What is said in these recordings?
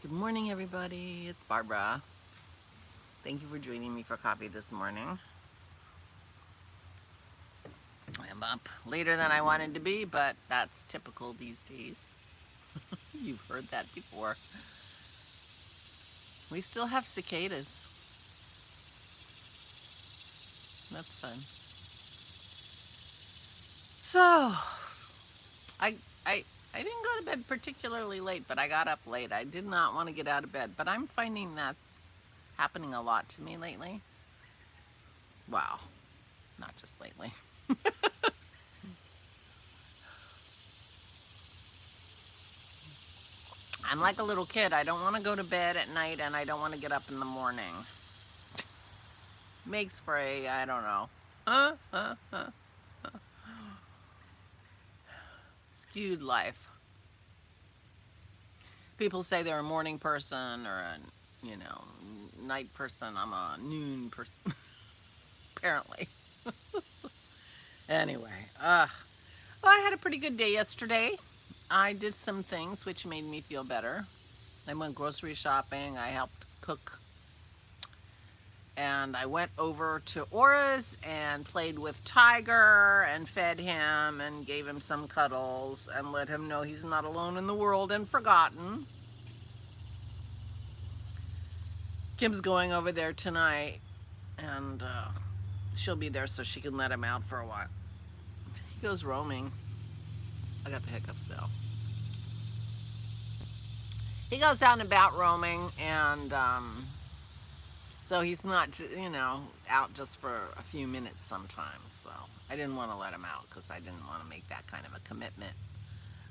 Good morning, everybody. It's Barbara. Thank you for joining me for coffee this morning. I'm up later than I wanted to be, but that's typical these days. You've heard that before. We still have cicadas. That's fun. So, I, I, I didn't go to bed particularly late, but I got up late. I did not want to get out of bed, but I'm finding that's happening a lot to me lately. Wow, not just lately. I'm like a little kid. I don't want to go to bed at night and I don't want to get up in the morning. Makes for a, I don't know, skewed life. People say they're a morning person or a, night person. I'm a noon person, apparently. Anyway, well, I had a pretty good day yesterday. I did some things which made me feel better. I went grocery shopping. I helped cook. And I went over to Aura's and played with Tiger and fed him and gave him some cuddles and let him know he's not alone in the world and forgotten. Kim's going over there tonight and she'll be there so she can let him out for a while. He goes roaming. I got the hiccups though. He goes out and about roaming, and so he's not, out just for a few minutes sometimes. So I didn't want to let him out because I didn't want to make that kind of a commitment.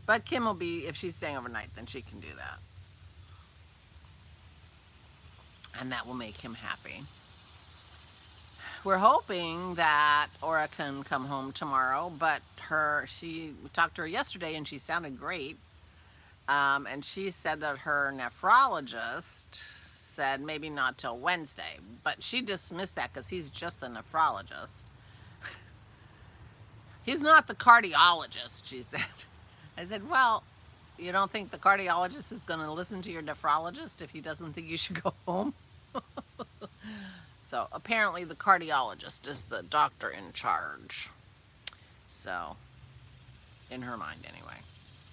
But Kim will be, if she's staying overnight, then she can do that. And that will make him happy. We're hoping that Aura can come home tomorrow, but we talked to her yesterday and she sounded great. And she said that her nephrologist said maybe not till Wednesday, but she dismissed that because he's just a nephrologist. He's not the cardiologist, she said. I said, well, you don't think the cardiologist is going to listen to your nephrologist if he doesn't think you should go home? So apparently the cardiologist is the doctor in charge. So, in her mind anyway,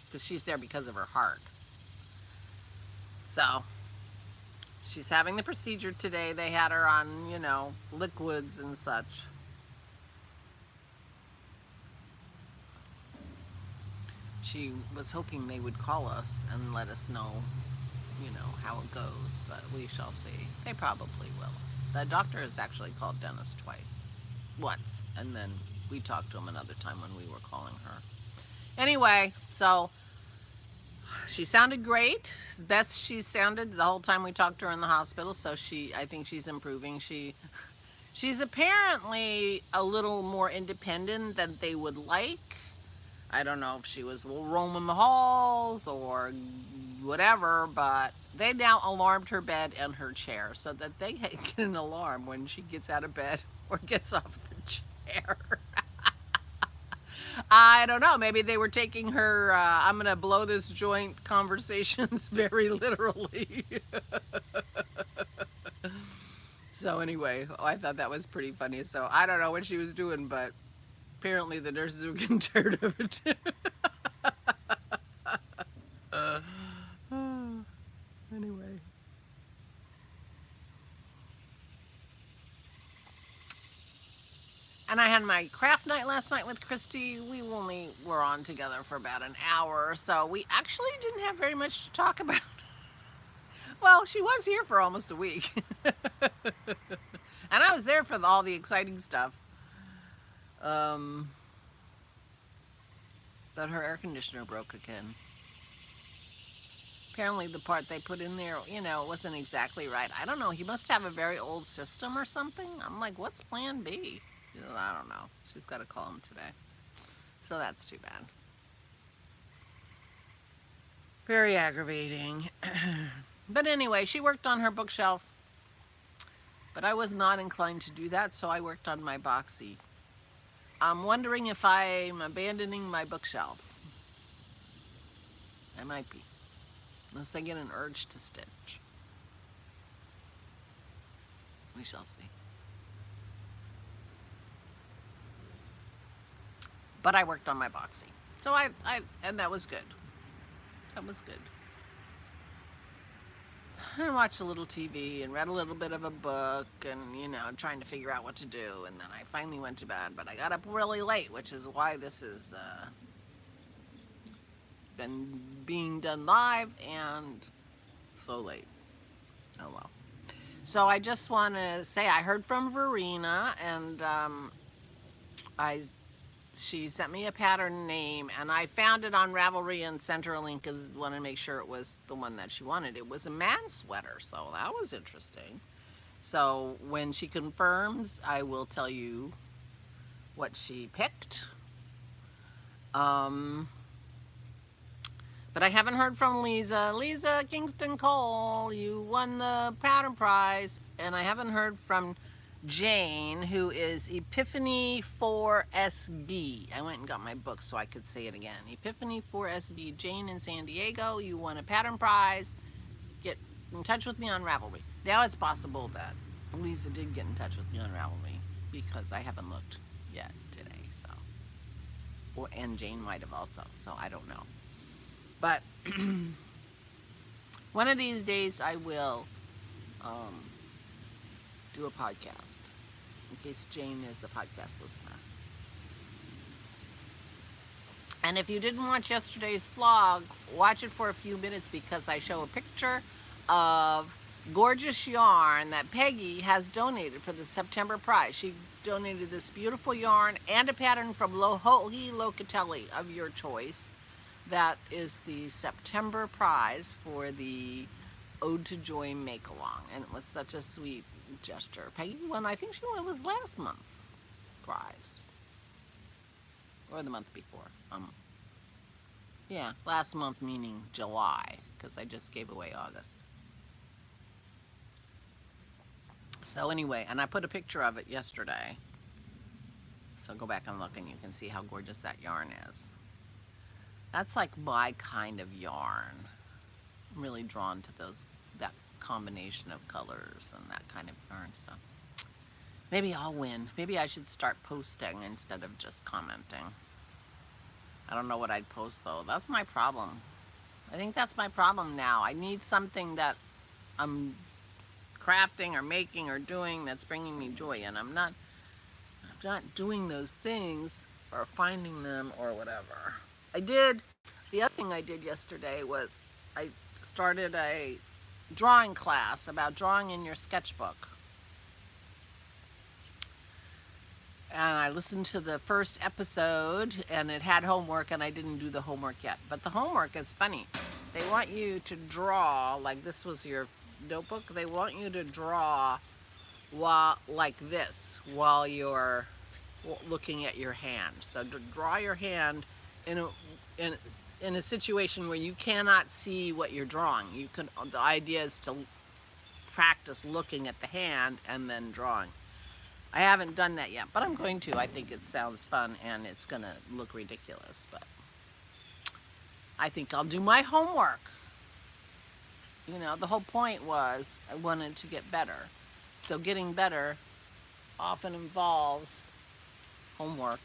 because she's there because of her heart. So, she's having the procedure today. They had her on, liquids and such. She was hoping they would call us and let us know, how it goes, but we shall see. They probably will. The doctor has actually called Dennis once, and then we talked to him another time when we were calling her. Anyway, so she sounded great, best she sounded the whole time we talked to her in the hospital, so I think she's improving. She's apparently a little more independent than they would like. I don't know if she was roaming the halls or whatever, but they now alarmed her bed and her chair so that they get an alarm when she gets out of bed or gets off the chair. I don't know. Maybe they were taking her, I'm going to blow this joint conversations very literally. So anyway, I thought that was pretty funny. So I don't know what she was doing, but apparently the nurses were getting tired of it. Anyway. And I had my craft night last night with Christy. We only were on together for about an hour, so we actually didn't have very much to talk about. Well, she was here for almost a week. And I was there for all the exciting stuff. But her air conditioner broke again. Apparently the part they put in there, it wasn't exactly right. I don't know. He must have a very old system or something. I'm like, what's plan B? I don't know. She's got to call him today. So that's too bad. Very aggravating. But anyway, she worked on her bookshelf. But I was not inclined to do that, so I worked on my boxy. I'm wondering if I'm abandoning my bookshelf. I might be. unless I get an urge to stitch. We shall see. But I worked on my boxing. So and that was good. That was good. And watched a little TV and read a little bit of a book and, you know, trying to figure out what to do. And then I finally went to bed, but I got up really late, which is why this is been being done live and so late. Oh well. So I just want to say I heard from Verena, and she sent me a pattern name, and I found it on Ravelry and sent her a link because I wanted to make sure it was the one that she wanted. It was a man's sweater, so that was interesting. So when she confirms, I will tell you what she picked. But I haven't heard from Lisa. Lisa Kingston Cole, you won the pattern prize. And I haven't heard from Jane, who is Epiphany 4SB. I went and got my book so I could say it again. Epiphany 4SB. Jane in San Diego, you won a pattern prize. Get in touch with me on Ravelry. Now it's possible that Lisa did get in touch with me on Ravelry because I haven't looked yet today. So, and Jane might have also. So I don't know. But one of these days I will do a podcast, in case Jane is a podcast listener. And if you didn't watch yesterday's vlog, watch it for a few minutes because I show a picture of gorgeous yarn that Peggy has donated for the September prize. She donated this beautiful yarn and a pattern from Lohohi Locatelli of your choice. That is the September prize for the Ode to Joy make-along, and it was such a sweet gesture. Peggy won, I think she won, it was last month's prize, or the month before. Yeah, last month meaning July, because I just gave away August. So anyway, and I put a picture of it yesterday, so go back and look and you can see how gorgeous that yarn is. That's like my kind of yarn. I'm really drawn to that combination of colors and that kind of yarn. So maybe I'll win. Maybe I should start posting instead of just commenting. I don't know what I'd post though. That's my problem. I think that's my problem now. I need something that I'm crafting or making or doing that's bringing me joy, and I'm not doing those things or finding them or whatever. The other thing I did yesterday was I started a drawing class about drawing in your sketchbook. And I listened to the first episode, and it had homework, and I didn't do the homework yet. But the homework is funny. They want you to draw, like this was your notebook, they want you to draw like this while you're looking at your hand. So to draw your hand in a situation where you cannot see what you're drawing. The idea is to practice looking at the hand and then drawing. I haven't done that yet, but I'm going to. I think it sounds fun and it's gonna look ridiculous, but I think I'll do my homework. You know, the whole point was I wanted to get better. So getting better often involves homework.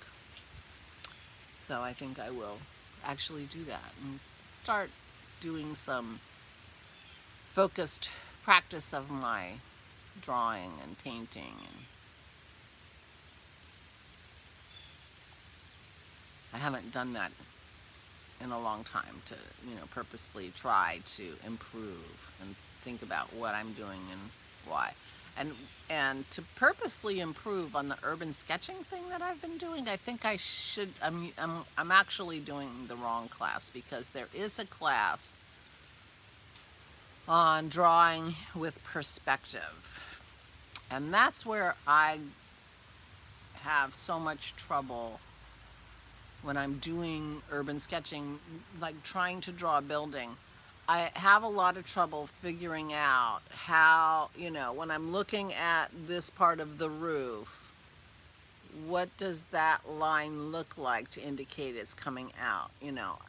So I think I will actually do that and start doing some focused practice of my drawing and painting. And I haven't done that in a long time to, you know, purposely try to improve and think about what I'm doing and why. And to purposely improve on the urban sketching thing that I've been doing, I think I should, I'm actually doing the wrong class, because there is a class on drawing with perspective. And that's where I have so much trouble when I'm doing urban sketching, like trying to draw a building. I have a lot of trouble figuring out how, you know, when I'm looking at this part of the roof, what does that line look like to indicate it's coming out, you know?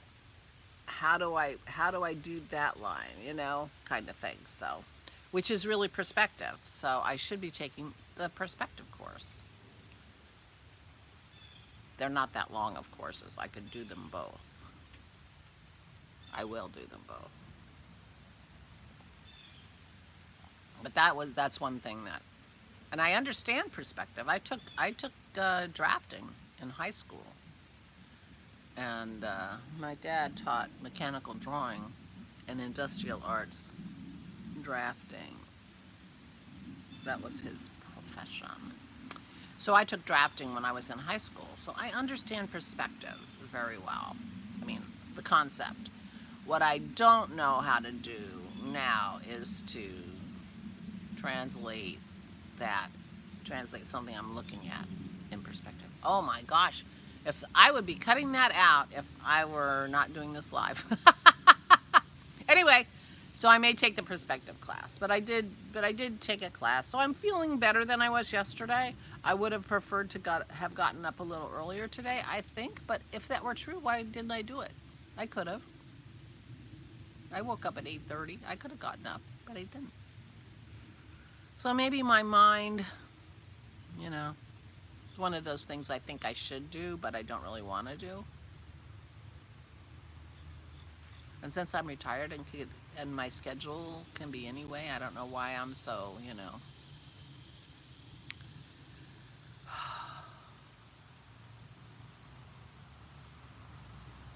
how do I do that line, you know, kind of thing. So, which is really perspective. So I should be taking the perspective course. They're not that long of courses. I could do them both. I will do them both. But that's one thing that, and I understand perspective. I took drafting in high school, and my dad taught mechanical drawing and industrial arts drafting. That was his profession. So I took drafting when I was in high school. So I understand perspective very well. I mean, the concept. What I don't know how to do now is to translate something I'm looking at in perspective. Oh my gosh. If I would be cutting that out if I were not doing this live. Anyway, so I may take the perspective class, but I did take a class. So I'm feeling better than I was yesterday. I would have preferred to have gotten up a little earlier today, I think. But if that were true, why didn't I do it? I could have. I woke up at 8:30. I could have gotten up, but I didn't. So maybe my mind, you know, it's one of those things I think I should do, but I don't really want to do. And since I'm retired and my schedule can be anyway, I don't know why I'm so, you know.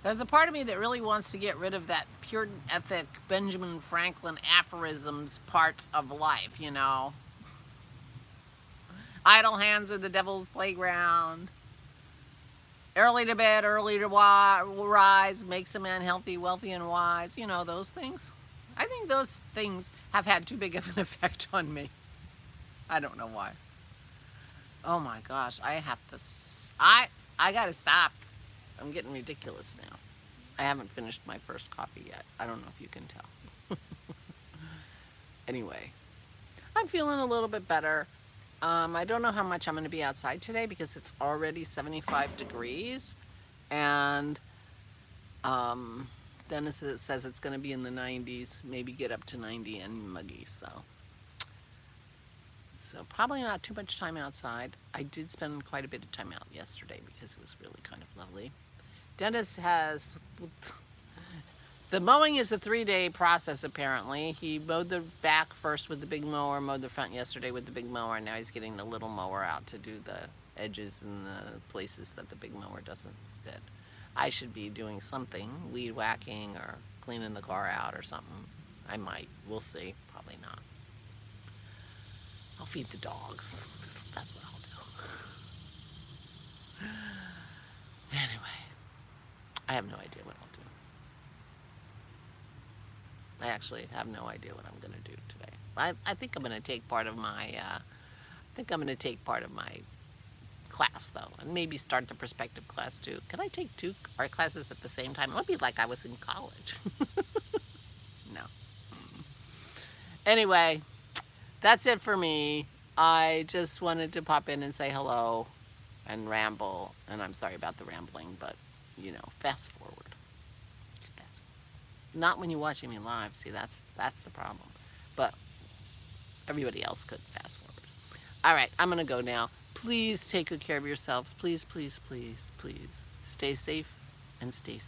There's a part of me that really wants to get rid of that Puritan ethic, Benjamin Franklin aphorisms parts of life, you know. Idle hands are the devil's playground. Early to bed, early to rise, makes a man healthy, wealthy, and wise. You know, those things. I think those things have had too big of an effect on me. I don't know why. Oh my gosh, I gotta stop. I'm getting ridiculous now. I haven't finished my first coffee yet. I don't know if you can tell. Anyway, I'm feeling a little bit better. I don't know how much I'm going to be outside today because it's already 75 degrees. And Dennis says it's going to be in the 90s, maybe get up to 90 and muggy. So probably not too much time outside. I did spend quite a bit of time out yesterday because it was really kind of lovely. Dennis has, the mowing is a 3-day process apparently. He mowed the back first with the big mower, mowed the front yesterday with the big mower, and now he's getting the little mower out to do the edges and the places that the big mower doesn't fit. I should be doing something, weed whacking or cleaning the car out or something. I might, we'll see, probably not. I'll feed the dogs. That's what I'll do. Anyway, I have no idea what I'll do. I actually have no idea what I'm going to do today. I think I'm going to take part of my, class though, and maybe start the perspective class too. Can I take 2 art classes at the same time? It would be like I was in college. No. Anyway, that's it for me. I just wanted to pop in and say hello and ramble, and I'm sorry about the rambling, but you know, fast forward. Not when you're watching me live. See, that's the problem. But everybody else could fast forward. All right, I'm gonna go now. Please take good care of yourselves. Please, please, please, please stay safe and stay safe.